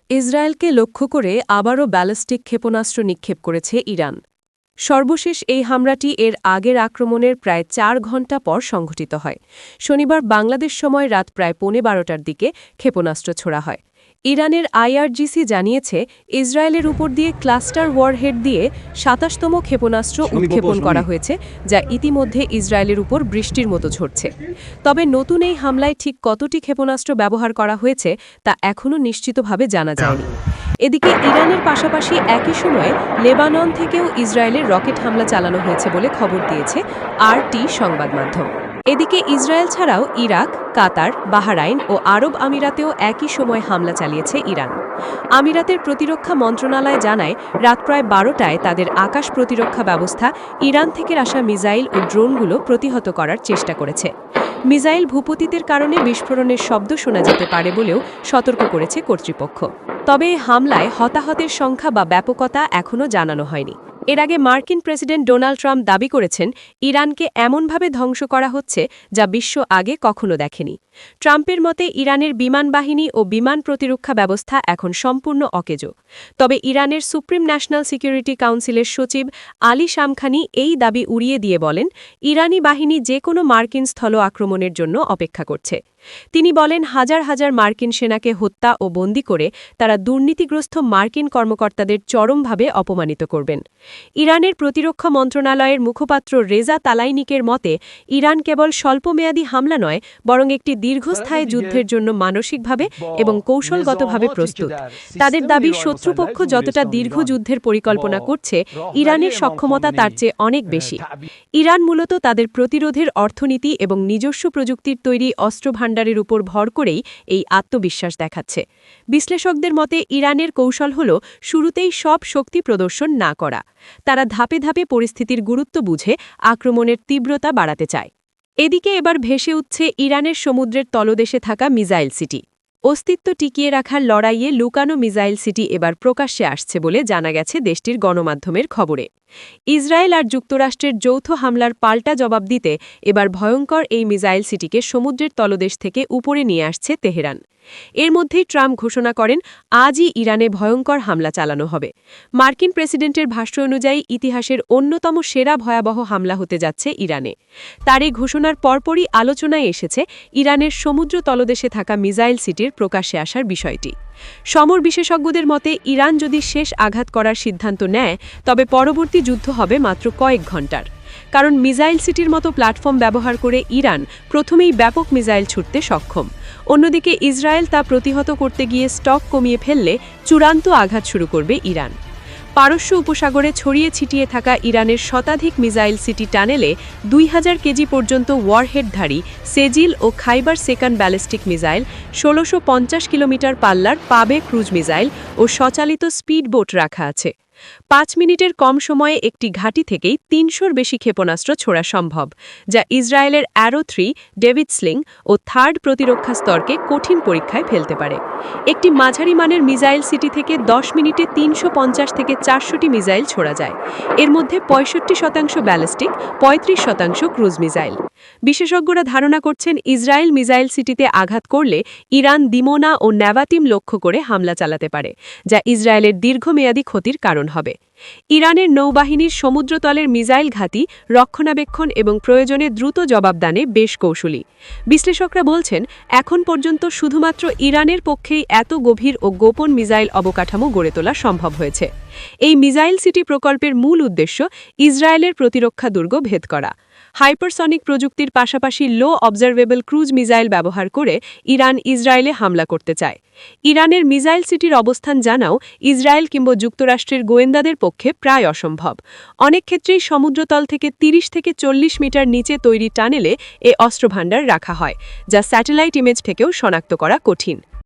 ইসরায়েলকে লক্ষ্য করে আবারও ব্যালিস্টিক ক্ষেপণাস্ত্র নিক্ষেপ করেছে ইরান। সর্বশেষ এই হামলাটি এর আগের আক্রমণের প্রায় ৪ ঘণ্টা পর সংঘটিত হয়। শনিবার বাংলাদেশ সময় রাত প্রায় ১৫:৩০টার দিকে ক্ষেপণাস্ত্র ছোড়া হয়। ইরানের আইআরজিসি জানিয়েছে, ইসরায়েলের উপর দিয়ে ক্লাস্টার ওয়ারহেড দিয়ে ২৭তম ক্ষেপণাস্ত্র উৎক্ষেপণ করা হয়েছে, যা ইতিমধ্যে ইসরায়েলের উপর বৃষ্টির মতো ঝরছে। তবে নতুন এই হামলায় ঠিক কতটি ক্ষেপণাস্ত্র ব্যবহার করা হয়েছে তা এখনও নিশ্চিতভাবে জানা যায়নি। এদিকে ইরানের পাশাপাশি একই সময়ে লেবানন থেকেও ইসরায়েলের রকেট হামলা চালানো হয়েছে বলে খবর দিয়েছে RT সংবাদ মাধ্যম। এদিকে ইসরায়েল ছাড়াও ইরাক, কাতার, বাহরাইন ও আরব আমিরাতেও একই সময় হামলা চালিয়েছে ইরান। আমিরাতের প্রতিরক্ষা মন্ত্রণালয় জানায়, রাত প্রায় ১২টায় তাদের আকাশ প্রতিরক্ষা ব্যবস্থা ইরান থেকে আসা মিসাইল ও ড্রোনগুলো প্রতিহত করার চেষ্টা করেছে। মিসাইল ভূপতিতের কারণে বিস্ফোরণের শব্দ শোনা যেতে পারে বলেও সতর্ক করেছে কর্তৃপক্ষ। তবে হামলায় হতাহতের সংখ্যা বা ব্যাপকতা এখনও জানানো হয়নি। এর আগে মার্কিন প্রেসিডেন্ট ডোনাল্ড ট্রাম্প দাবি করেছেন, ইরানকে এমনভাবে ধ্বংস করা হচ্ছে যা বিশ্ব আগে কখনো দেখেনি। ট্রাম্পের মতে ইরানের বিমান বাহিনী ও বিমান প্রতিরক্ষা ব্যবস্থা এখন সম্পূর্ণ অকেজো। তবে ইরানের সুপ্রিম ন্যাশনাল সিকিউরিটি কাউন্সিলের সচিব আলী শামখানি এই দাবি উড়িয়ে দিয়ে বলেন, ইরানি বাহিনী যে কোনো মার্কিন স্থল আক্রমণের জন্য অপেক্ষা করছে। তিনি বলেন, হাজার হাজার মার্কিন সেনাকে হত্যা ও বন্দী করে তারা দুর্নীতিগ্রস্ত মার্কিন কর্মকর্তাদের চরমভাবে অপমানিত করবেন। ইরানের প্রতিরক্ষা মন্ত্রণালয়ের মুখপাত্র রেজা তালাইনিকের মতে, ইরান কেবল স্বল্পমেয়াদী হামলা নয়, বরং একটি দীর্ঘস্থায়ী যুদ্ধের জন্য মানসিকভাবে এবং কৌশলগতভাবে প্রস্তুত। তাদের দাবি, শত্রুপক্ষ যতটা দীর্ঘ যুদ্ধের পরিকল্পনা করছে, ইরানের সক্ষমতা তার চেয়ে অনেক বেশি। ইরান মূলত তাদের প্রতিরোধের অর্থনীতি এবং নিজস্ব প্রযুক্তির তৈরি অস্ত্রভাণ্ডারের উপর ভর করেই এই আত্মবিশ্বাস দেখাচ্ছে। বিশ্লেষকদের মতে, ইরানের কৌশল হল শুরুতেই সব শক্তি প্রদর্শন না করা। তারা ধাপে ধাপে পরিস্থিতির গুরুত্ব বুঝে আক্রমণের তীব্রতা বাড়াতে চায়। এদিকে এবার ভেসে উঠছে ইরানের সমুদ্রের তলদেশে থাকা মিসাইল সিটি। অস্তিত্ব টিকিয়ে রাখার লড়াইয়ে লুকানো মিসাইল সিটি এবার প্রকাশ্যে আসছে বলে জানা গেছে দেশটির গণমাধ্যমের খবরে। ইসরায়েল আর যুক্তরাষ্ট্রের যৌথ হামলার পাল্টা জবাব দিতে এবার ভয়ঙ্কর এই মিসাইল সিটিকে সমুদ্রের তলদেশ থেকে উপরে নিয়ে আসছে তেহরান। এর মধ্যেই ট্রাম্প ঘোষণা করেন, আজই ইরানে ভয়ঙ্কর হামলা চালানো হবে। মার্কিন প্রেসিডেন্টের ভাষ্য অনুযায়ী ইতিহাসের অন্যতম সেরা ভয়াবহ হামলা হতে যাচ্ছে ইরানে। তার এই ঘোষণার পরপরই আলোচনায় এসেছে ইরানের সমুদ্র তলদেশে থাকা মিসাইল সিটির প্রকাশ্যে আসার বিষয়টি। সমর বিশেষজ্ঞদের মতে, ইরান যদি শেষ আঘাত করার সিদ্ধান্ত নেয়, তবে পরবর্তী যুদ্ধ হবে মাত্র কয়েক ঘণ্টার। কারণ মিসাইল সিটির মতো প্ল্যাটফর্ম ব্যবহার করে ইরান প্রথমেই ব্যাপক মিসাইল ছুটতে সক্ষম। অন্যদিকে ইসরায়েল তা প্রতিহত করতে গিয়ে স্টক কমিয়ে ফেললে চূড়ান্ত আঘাত শুরু করবে ইরান। পারস্য উপসাগরে ছড়িয়ে ছিটিয়ে থাকা ইরানের শতাধিক মিসাইল সিটি টানেলে ২০০০ কেজি পর্যন্ত ওয়ারহেডধারী সেজিল ও খাইবার সেকান ব্যালিস্টিক মিসাইল, ১৬৫০ কিলোমিটার পাল্লার পাবে ক্রুজ মিসাইল ও স্বচালিত স্পিড বোট রাখা আছে। ৫ মিনিটের কম সময়ে একটি ঘাঁটি থেকেই ৩০০-র বেশি ক্ষেপণাস্ত্র ছোড়া সম্ভব, যা ইসরায়েলের অ্যারো ৩, ডেভিড স্লিং ও থার্ড প্রতিরক্ষা স্তরকে কঠিন পরীক্ষায় ফেলতে পারে। একটি মাঝারি মানের মিসাইল সিটি থেকে ১০ মিনিটে ৩৫০ থেকে ৪০০টি মিসাইল ছোড়া যায়। এর মধ্যে ৬৫% ব্যালিস্টিক, ৩৫% ক্রুজ মিসাইল। বিশেষজ্ঞরা ধারণা করছেন, ইসরায়েল মিসাইল সিটিতে আঘাত করলে ইরান দিমোনা ও নেভাটিম লক্ষ্য করে হামলা চালাতে পারে, যা ইসরায়েলের দীর্ঘমেয়াদী ক্ষতির কারণ হবে। ইরানের নৌবাহিনীর সমুদ্রতলের মিসাইল ঘাঁটি রক্ষণাবেক্ষণ এবং প্রয়োজনে দ্রুত জবাবদানে বেশ কৌশলী। বিশ্লেষকরা বলছেন, এখন পর্যন্ত শুধুমাত্র ইরানের পক্ষেই এত গভীর ও গোপন মিসাইল অবকাঠামো গড়ে তোলা সম্ভব হয়েছে। এই মিসাইল সিটি প্রকল্পের মূল উদ্দেশ্য ইসরায়েলের প্রতিরক্ষা দুর্গ ভেদ করা। হাইপারসনিক প্রযুক্তির পাশাপাশি লো অবজারভেবল ক্রুজ মিসাইল ব্যবহার করে ইরান ইসরায়েলে হামলা করতে চায়। ইরানের মিসাইল সিটির অবস্থান জানাও ইসরায়েল কিংবা যুক্তরাষ্ট্রের গোয়েন্দাদের পক্ষে প্রায় অসম্ভব। অনেক ক্ষেত্রেই সমুদ্রতল থেকে ৩০ থেকে ৪০ মিটার নিচে তৈরি টানেলে এ অস্ত্রভাণ্ডার রাখা হয়, যা স্যাটেলাইট ইমেজ থেকেও শনাক্ত করা কঠিন।